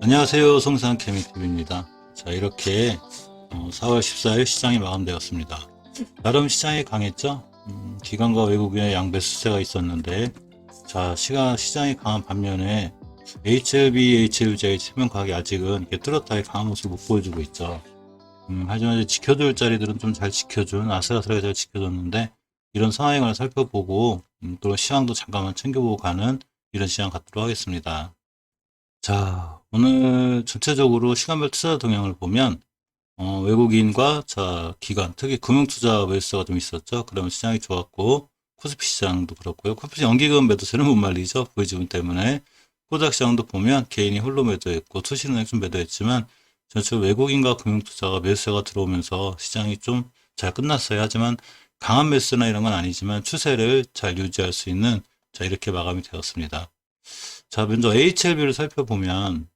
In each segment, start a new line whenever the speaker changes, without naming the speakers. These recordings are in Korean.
안녕하세요. 성산 케미TV입니다. 자, 이렇게 4월 14일 시장이 마감되었습니다. 나름 시장이 강했죠? 기관과 외국인의 양배수세가 있었는데, 자, 시장이 강한 반면에 HLB, HLJ 체면 가격이 아직은 이렇게 뚜렷하게 강한 모습을 못 보여주고 있죠. 하지만 이제 지켜줄 자리들은 좀 잘 지켜준, 아슬아슬하게 잘 지켜줬는데, 이런 상황을 살펴보고, 또 시황도 잠깐만 챙겨보고 가는 이런 시장 갖도록 하겠습니다. 자, 오늘 전체적으로 시간별 투자 동향을 보면, 외국인과 기관, 특히 금융투자 매수세가 좀 있었죠. 그러면 시장이 좋았고, 코스피 시장도 그렇고요. 코스피 연기금 매도세는 못 말리죠. 보이지분 때문에. 코스닥 시장도 보면 개인이 홀로 매도했고, 투시은행 좀 매도했지만, 전체적으로 외국인과 금융투자가 매수세가 들어오면서 시장이 좀 잘 끝났어요. 하지만 강한 매수나 이런 건 아니지만 추세를 잘 유지할 수 있는, 이렇게 마감이 되었습니다. 자, 먼저 HLB를 살펴보면,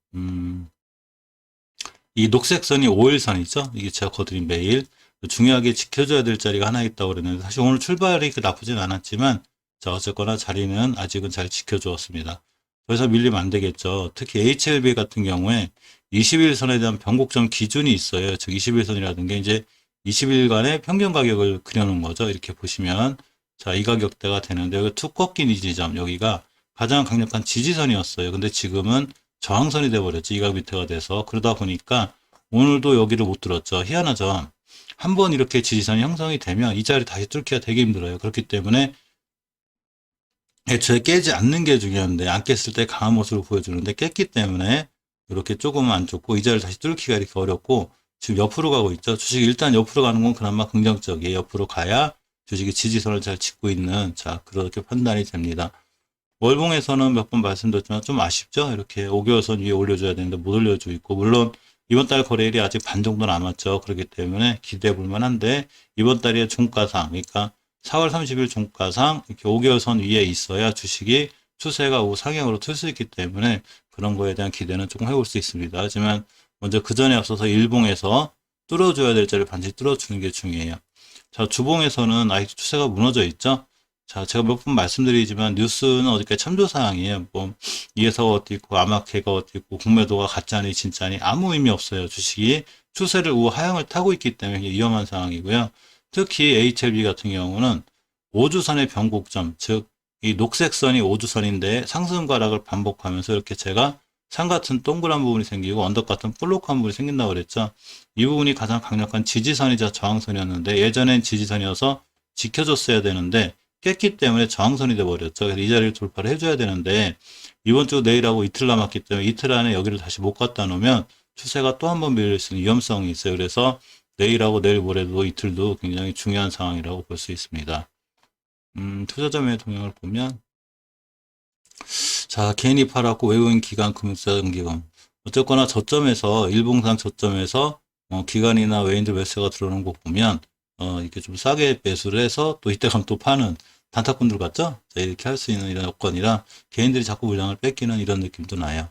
이 녹색 선이 5일선이죠. 이게 제가 거드린 매일. 중요하게 지켜줘야 될 자리가 하나 있다고 그랬는데, 사실 오늘 출발이 나쁘진 않았지만, 자, 어쨌거나 자리는 아직은 잘 지켜주었습니다. 더 이상 밀리면 안 되겠죠. 특히 HLB 같은 경우에 21선에 대한 변곡점 기준이 있어요. 즉, 21선이라는 게 이제 20일간의 평균 가격을 그려놓은 거죠. 이렇게 보시면. 자, 이 가격대가 되는데, 여기 툭 꺾인 이 지점, 여기가 가장 강력한 지지선이었어요. 근데 지금은 저항선이 돼버렸죠. 이가 밑에가 돼서. 그러다 보니까 오늘도 여기를 못 들었죠. 희한하죠. 한번 이렇게 지지선이 형성이 되면 이 자리 다시 뚫기가 되게 힘들어요. 그렇기 때문에 애초에 깨지 않는 게 중요한데, 안 깼을 때 강한 모습을 보여주는데 깼기 때문에 이렇게 조금은 안 좋고, 이 자리를 다시 뚫기가 이렇게 어렵고, 지금 옆으로 가고 있죠. 주식이 일단 옆으로 가는 건 그나마 긍정적이에요. 옆으로 가야 주식이 지지선을 잘 짚고 있는, 그렇게 판단이 됩니다. 월봉에서는 몇 번 말씀드렸지만 좀 아쉽죠. 이렇게 5개월선 위에 올려줘야 되는데 못 올려주고 있고, 물론 이번 달 거래일이 아직 반 정도 남았죠. 그렇기 때문에 기대해 볼 만한데, 이번 달의 종가상, 그러니까 4월 30일 종가상 이렇게 5개월선 위에 있어야 주식이 추세가 우상향으로 틀 수 있기 때문에 그런 거에 대한 기대는 조금 해볼 수 있습니다. 하지만 먼저 그 전에 앞서서 일봉에서 뚫어줘야 될 자리를 반드시 뚫어주는 게 중요해요. 자, 주봉에서는 아직 추세가 무너져 있죠. 자, 제가 몇 번 말씀드리지만 뉴스는 어저께 참조사항이에요. 뭐, 이해서가 어디 있고, 아마케가 어디 있고, 공매도가 가짜니 진짜니 아무 의미 없어요. 주식이 추세를 우하향을 타고 있기 때문에 위험한 상황이고요. 특히 HLB 같은 경우는 5주선의 변곡점, 즉, 이 녹색선이 5주선인데 상승 과락을 반복하면서 이렇게 제가 산 같은 동그란 부분이 생기고 언덕 같은 볼록한 부분이 생긴다고 그랬죠. 이 부분이 가장 강력한 지지선이자 저항선이었는데, 예전엔 지지선이어서 지켜줬어야 되는데 깼기 때문에 저항선이 돼버렸죠. 그래서 이 자리를 돌파를 해줘야 되는데, 이번 주 내일하고 이틀 남았기 때문에 이틀 안에 여기를 다시 못 갖다 놓으면 추세가 또 한 번 밀릴 수 있는 위험성이 있어요. 그래서 내일하고 내일 모레도 이틀도 굉장히 중요한 상황이라고 볼 수 있습니다. 투자자매의 동향을 보면, 자, 개인이 팔았고 외국인 기관 금융투자 기금, 어쨌거나 저점에서, 일봉상 저점에서 기관이나 외인들 매수가 들어오는 거 보면 이렇게 좀 싸게 매수를 해서 또 이때 가면 또 파는 단타꾼들 같죠? 자, 이렇게 할 수 있는 이런 여건이라 개인들이 자꾸 물량을 뺏기는 이런 느낌도 나요.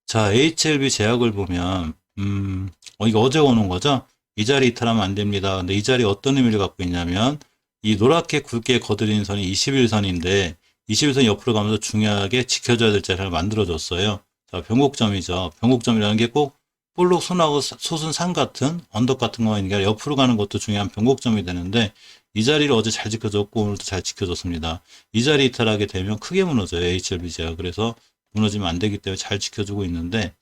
자, HLB 제약을 보면, 이거 어제 오는 거죠? 이 자리 이탈하면 안 됩니다. 근데 이 자리 어떤 의미를 갖고 있냐면, 이 노랗게 굵게 거드리는 선이 21선인데, 21선 옆으로 가면서 중요하게 지켜줘야 될 자리를 만들어줬어요. 자, 변곡점이죠. 변곡점이라는 게 꼭 볼록 손하고 솟은 산 같은, 언덕 같은 거가 있는 게 아니라 옆으로 가는 것도 중요한 변곡점이 되는데, 이 자리를 어제 잘 지켜줬고 오늘도 잘 지켜줬습니다. 이 자리 이탈하게 되면 크게 무너져요. HLB제가. 그래서 무너지면 안 되기 때문에 잘 지켜주고 있는데,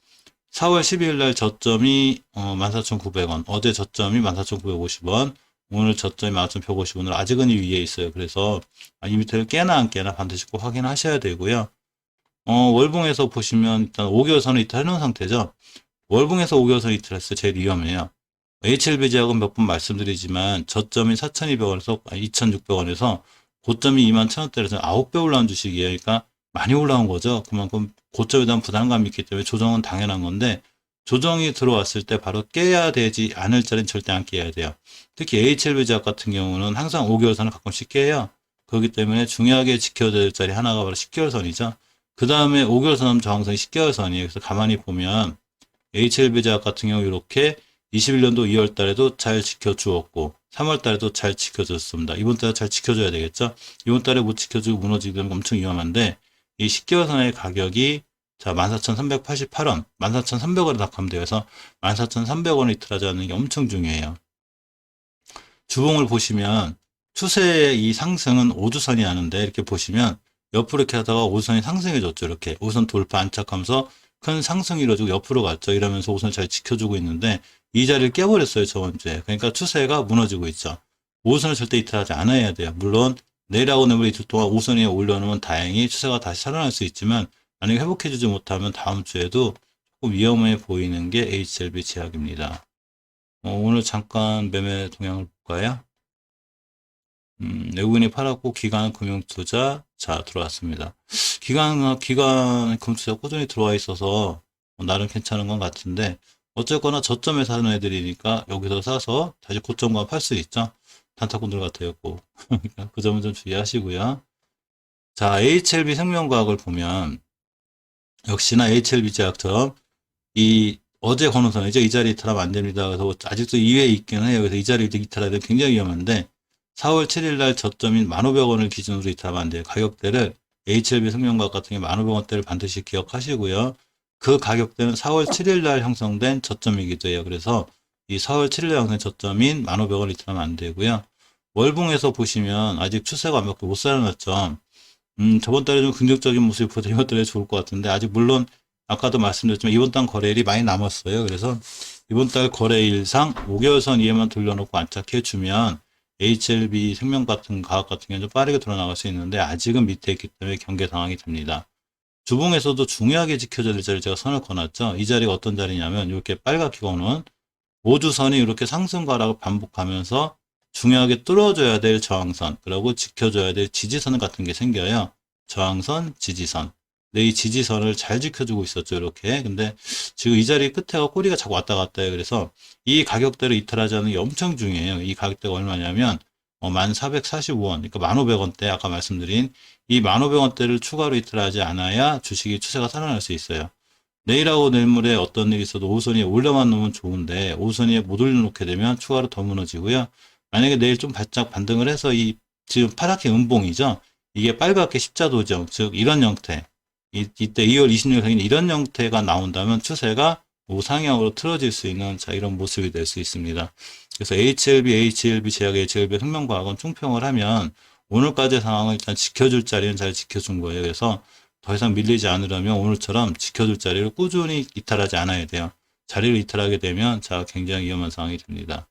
4월 12일 날 저점이 14,900원, 어제 저점이 14,950원, 오늘 저점이 14,150원으로 아직은 이 위에 있어요. 그래서 이 밑에를 깨나 안 깨나 반드시 꼭 확인하셔야 되고요. 월봉에서 보시면 일단 5개월선을 이탈해놓은 상태죠. 월봉에서 5개월선 이탈했을 때 제일 위험해요. HLB제약은 몇 번 말씀드리지만 저점이 4,200원에서 2,600원에서 고점이 21,000원대라서 9배 올라온 주식이에요. 그러니까 많이 올라온 거죠. 그만큼 고점에 대한 부담감이 있기 때문에 조정은 당연한 건데, 조정이 들어왔을 때 바로 깨야 되지 않을 자리는 절대 안 깨야 돼요. 특히 HLB제약 같은 경우는 항상 5개월선을 가끔씩 깨요. 그렇기 때문에 중요하게 지켜야 될 자리 하나가 바로 10개월선이죠. 그 다음에 5개월선 저항선이 10개월선이에요. 그래서 가만히 보면 HLB제약 같은 경우 이렇게 21년도 2월 달에도 잘 지켜주었고, 3월 달에도 잘 지켜줬습니다. 이번 달에 잘 지켜줘야 되겠죠? 이번 달에 못 지켜주고 무너지면 엄청 위험한데, 이 10개월선의 가격이 자, 14,388원, 14,300원에 닥하면 돼요. 그래서 14,300원을 이탈하지 않는 게 엄청 중요해요. 주봉을 보시면 추세의 이 상승은 5주선이 하는데 이렇게 보시면 옆으로 이렇게 하다가 5선이 상승해줬죠. 이렇게 5선 돌파 안착하면서 큰 상승이 이루어지고 옆으로 갔죠. 이러면서 5선 잘 지켜주고 있는데 이 자리를 깨버렸어요. 저번 주에. 그러니까 추세가 무너지고 있죠. 5선을 절대 이탈하지 않아야 돼요. 물론 내일하고 내일 이틀 동안 5선 위에 올려놓으면 다행히 추세가 다시 살아날 수 있지만 만약에 회복해주지 못하면 다음 주에도 조금 위험해 보이는 게 HLB 제약입니다. 오늘 잠깐 매매 동향을 볼까요? 외국인이 팔았고 기관 금융투자 자 들어왔습니다. 기관 금융투자 꾸준히 들어와 있어서 나름 괜찮은 건 같은데 어쨌거나 저점에서 하는 애들이니까 여기서 사서 다시 고점과 팔 수 있죠. 단타꾼들 같아였고 그 점은 좀 주의하시고요. 자, HLB 생명과학을 보면 역시나 HLB 제약처럼 이 어제 거는 선이죠. 이 자리 이탈하면 안 됩니다. 그래서 아직도 2회에 있긴 해요. 그래서 이 자리 이탈하면 굉장히 위험한데 4월 7일 날 저점인 1,500원을 기준으로 이탈하면 안 돼요. 가격대를 HLB 생명과학 같은 경우 1,500원대를 반드시 기억하시고요. 그 가격대는 4월 7일 날 형성된 저점이기도 해요. 그래서 이 4월 7일 날 형성된 저점인 1,500원을 이탈하면 안 되고요. 월봉에서 보시면 아직 추세가 완벽히 못 살아났죠. 저번 달에 좀 긍정적인 모습이 보다 이번 달에 좋을 것 같은데 아직 물론 아까도 말씀드렸지만 이번 달 거래일이 많이 남았어요. 그래서 이번 달 거래일상 5개월선 이에만 돌려놓고 안착해주면 HLB 생명 같은 과학 같은 경우는 좀 빠르게 돌아나갈 수 있는데 아직은 밑에 있기 때문에 경계 상황이 됩니다. 주봉에서도 중요하게 지켜져야 될 자리를 제가 선을 그어놨죠. 이 자리가 어떤 자리냐면 이렇게 빨갛게 거는 5주선이 이렇게 상승과락을 반복하면서 중요하게 뚫어줘야 될 저항선 그리고 지켜줘야 될 지지선 같은 게 생겨요. 저항선, 지지선. 근데 이 지지선을 잘 지켜주고 있었죠. 이렇게. 근데 지금 이 자리 끝에가 꼬리가 자꾸 왔다 갔다 해요. 그래서 이 가격대를 이탈하지 않는 게 엄청 중요해요. 이 가격대가 얼마냐면 1,445원, 그러니까 1,500원대 아까 말씀드린 이 1,500원대를 추가로 이탈하지 않아야 주식이 추세가 살아날 수 있어요. 내일하고 내일모레 어떤 일이 있어도 5선위에 올려만 놓으면 좋은데 5선위에 못 올려놓게 되면 추가로 더 무너지고요. 만약에 내일 좀 바짝 반등을 해서 이 지금 파랗게 음봉이죠. 이게 빨갛게 십자도정, 즉 이런 형태. 이때 2월 26일 생긴 이런 형태가 나온다면 추세가 우상향으로 틀어질 수 있는 자 이런 모습이 될 수 있습니다. 그래서 HLB 제약, HLB 생명과학은 총평을 하면 오늘까지의 상황을 일단 지켜줄 자리는 잘 지켜준 거예요. 그래서 더 이상 밀리지 않으려면 오늘처럼 지켜줄 자리를 꾸준히 이탈하지 않아야 돼요. 자리를 이탈하게 되면 자 굉장히 위험한 상황이 됩니다.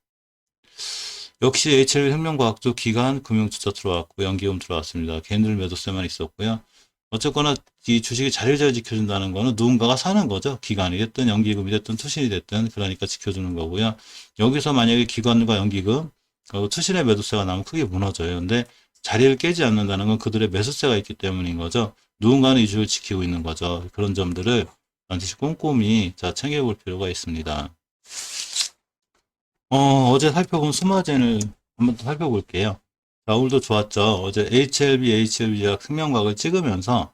역시 HLB 생명과학도 기관 금융투자 들어왔고 연기금 들어왔습니다. 개인들 매도세만 있었고요. 어쨌거나 이 주식이 자리를 잘 지켜준다는 거는 누군가가 사는 거죠. 기관이 됐든 연기금이 됐든 투신이 됐든 그러니까 지켜주는 거고요. 여기서 만약에 기관과 연기금 투신의 매도세가 나면 크게 무너져요. 근데 자리를 깨지 않는다는 건 그들의 매수세가 있기 때문인 거죠. 누군가는 이 주를 지키고 있는 거죠. 그런 점들을 반드시 꼼꼼히 자 챙겨볼 필요가 있습니다. 어제 살펴본 수마젠을 한번 더 살펴볼게요. 자, 오늘도 좋았죠. 어제 HLB 제약 생명과학을 찍으면서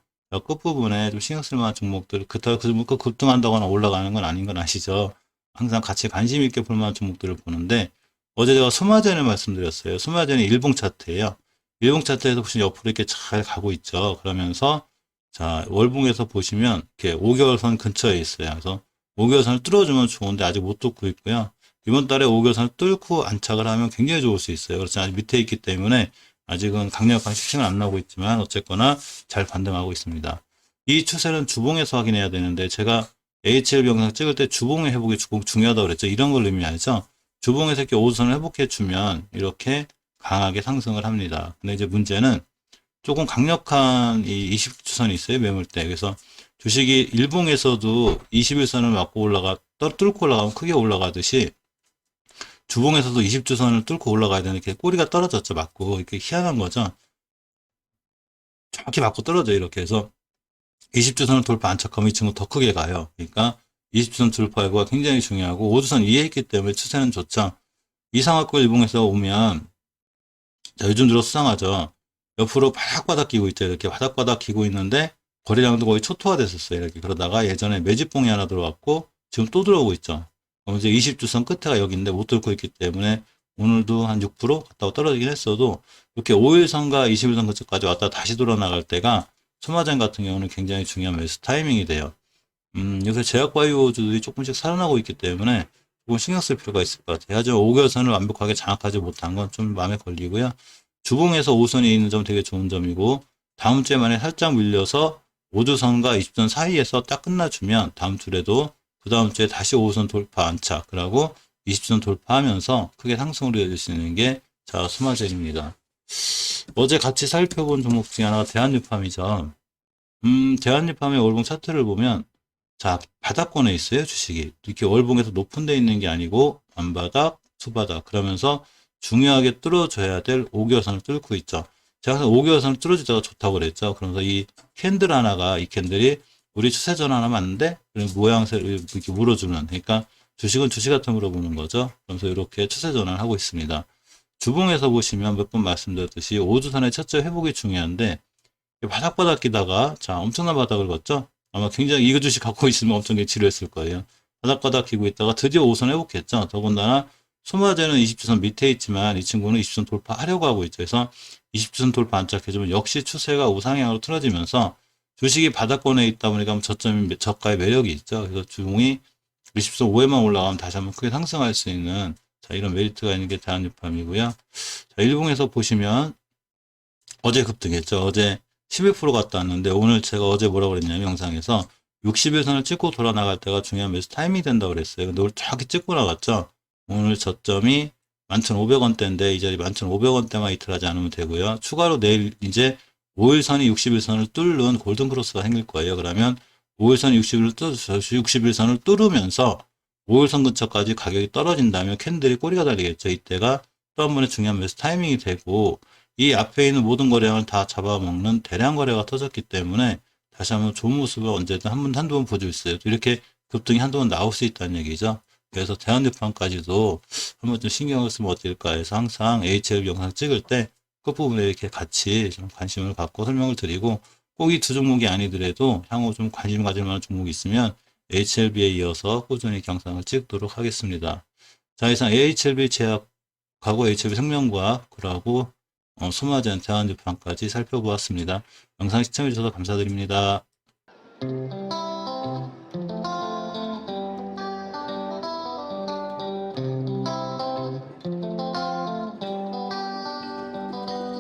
끝부분에 좀 신경 쓸 만한 종목들, 그 종목 급등한다거나 올라가는 건 아닌 건 아시죠? 항상 같이 관심 있게 볼 만한 종목들을 보는데, 어제 제가 수마젠을 말씀드렸어요. 수마젠이 일봉 차트예요. 일봉 차트에서 보시면 옆으로 이렇게 잘 가고 있죠. 그러면서, 자, 월봉에서 보시면 이렇게 5개월선 근처에 있어요. 그래서 5개월선을 뚫어주면 좋은데 아직 못 뚫고 있고요. 이번 달에 5개월선을 뚫고 안착을 하면 굉장히 좋을 수 있어요. 그렇지만 아직 밑에 있기 때문에 아직은 강력한 시팅은 안 나오고 있지만 어쨌거나 잘 반등하고 있습니다. 이 추세는 주봉에서 확인해야 되는데 제가 HLB 영상 찍을 때 주봉의 회복이 중요하다고 그랬죠. 이런 걸 의미하죠. 주봉에서 이렇게 5선을 회복해 주면 이렇게 강하게 상승을 합니다. 근데 이제 문제는 조금 강력한 이 20주선이 있어요. 매물대. 그래서 주식이 일봉에서도 21선을 맞고 뚫고 올라가면 크게 올라가듯이 주봉에서도 20주선을 뚫고 올라가야 되는데 이렇게 꼬리가 떨어졌죠. 맞고 이렇게 희한한 거죠. 정확히 맞고 떨어져요. 이렇게 해서 20주선을 돌파 안착하면 이 친구 더 크게 가요. 그러니까 20주선 돌파 여부가 굉장히 중요하고 5주선 위에 있기 때문에 추세는 좋죠. 이상하고 일봉에서 오면 자, 요즘 들어 수상하죠. 옆으로 바닥바닥 끼고 있죠. 이렇게 바닥바닥 끼고 있는데 거래량도 거의 초토화됐었어요. 이렇게 그러다가 예전에 매집봉이 하나 들어왔고 지금 또 들어오고 있죠. 이제 20주선 끝에가 여기인데 못 뚫고 있기 때문에 오늘도 한 6% 갔다가 떨어지긴 했어도 이렇게 5일선과 20일선 근처까지 왔다 다시 돌아 나갈 때가 소마젠 같은 경우는 굉장히 중요한 매수 타이밍이 돼요. 요새 제약바이오주들이 조금씩 살아나고 있기 때문에 조금 신경 쓸 필요가 있을 것 같아요. 하지만 5개월선을 완벽하게 장악하지 못한 건 좀 마음에 걸리고요. 주봉에서 5선이 있는 점 되게 좋은 점이고, 다음 주에 만에 살짝 밀려서 5주선과 20선 사이에서 딱 끝나주면 다음 주에도 그 다음 주에 다시 5선 돌파 안착, 그리고 20선 돌파하면서 크게 상승을 이어질 수 있는 게 자, 스마젤입니다. 어제 같이 살펴본 종목 중에 하나가 대한유팜이죠. 대한유팜의 월봉 차트를 보면 자, 바닥권에 있어요, 주식이. 이렇게 월봉에서 높은 데 있는 게 아니고 반바닥, 수바닥 그러면서 중요하게 뚫어줘야 될 5개월선을 뚫고 있죠. 제가 항상 5개월선을 뚫어주다가 좋다고 그랬죠. 그러면서 이 캔들 하나가, 이 캔들이 우리 추세 전환하면 맞는데 모양새를 이렇게 물어주는, 그러니까 주식은 주식 같은 물어보는 거죠. 그러면서 이렇게 추세 전환을 하고 있습니다. 주봉에서 보시면 몇 번 말씀드렸듯이 5주선의 첫째 회복이 중요한데 바닥바닥 끼다가 자 엄청난 바닥을 걷죠. 아마 굉장히 이거 주식 갖고 있으면 엄청 지루했을 거예요. 바닥바닥 끼고 있다가 드디어 5선 회복했죠. 더군다나 소마제는 20주선 밑에 있지만 이 친구는 20주선 돌파하려고 하고 있죠. 그래서 20주선 돌파 안착해주면 역시 추세가 우상향으로 틀어지면서 주식이 바닥권에 있다 보니까 저점이 저가의 매력이 있죠. 그래서 주봉이 20선 5에만 올라가면 다시 한번 크게 상승할 수 있는 자 이런 메리트가 있는 게 대한유팜이고요. 자 일봉에서 보시면 어제 급등했죠. 어제 11% 갔다 왔는데 오늘 제가 어제 뭐라고 그랬냐면 영상에서 60일선을 찍고 돌아 나갈 때가 중요한 매수 타이밍이 된다고 그랬어요. 근데 오늘 쫙 찍고 나갔죠. 오늘 저점이 11,500원대인데 이 자리 11,500원대만 이틀하지 않으면 되고요. 추가로 내일 이제 5일선이 60일선을 뚫는 골든크로스가 생길 거예요. 그러면 5일선이 60일선을 뚫으면서 5일선 근처까지 가격이 떨어진다면 캔들이 꼬리가 달리겠죠. 이때가 또 한 번의 중요한 매수 타이밍이 되고 이 앞에 있는 모든 거래량을 다 잡아먹는 대량 거래가 터졌기 때문에 다시 한번 좋은 모습을 언제든 한두 번 보여줄 수 있어요. 이렇게 급등이 한두 번 나올 수 있다는 얘기죠. 그래서 대한유판까지도 한번 좀 신경을 쓰면 어떨까 해서 항상 HLB 영상 찍을 때 끝부분에 이렇게 같이 좀 관심을 갖고 설명을 드리고 꼭 이 두 종목이 아니더라도 향후 좀 관심 가질 만한 종목이 있으면 HLB에 이어서 꾸준히 영상을 찍도록 하겠습니다. 자, 이상 HLB 제약하고 HLB 생명과학, 그러고 소마젠 대한유판까지 살펴보았습니다. 영상 시청해주셔서 감사드립니다.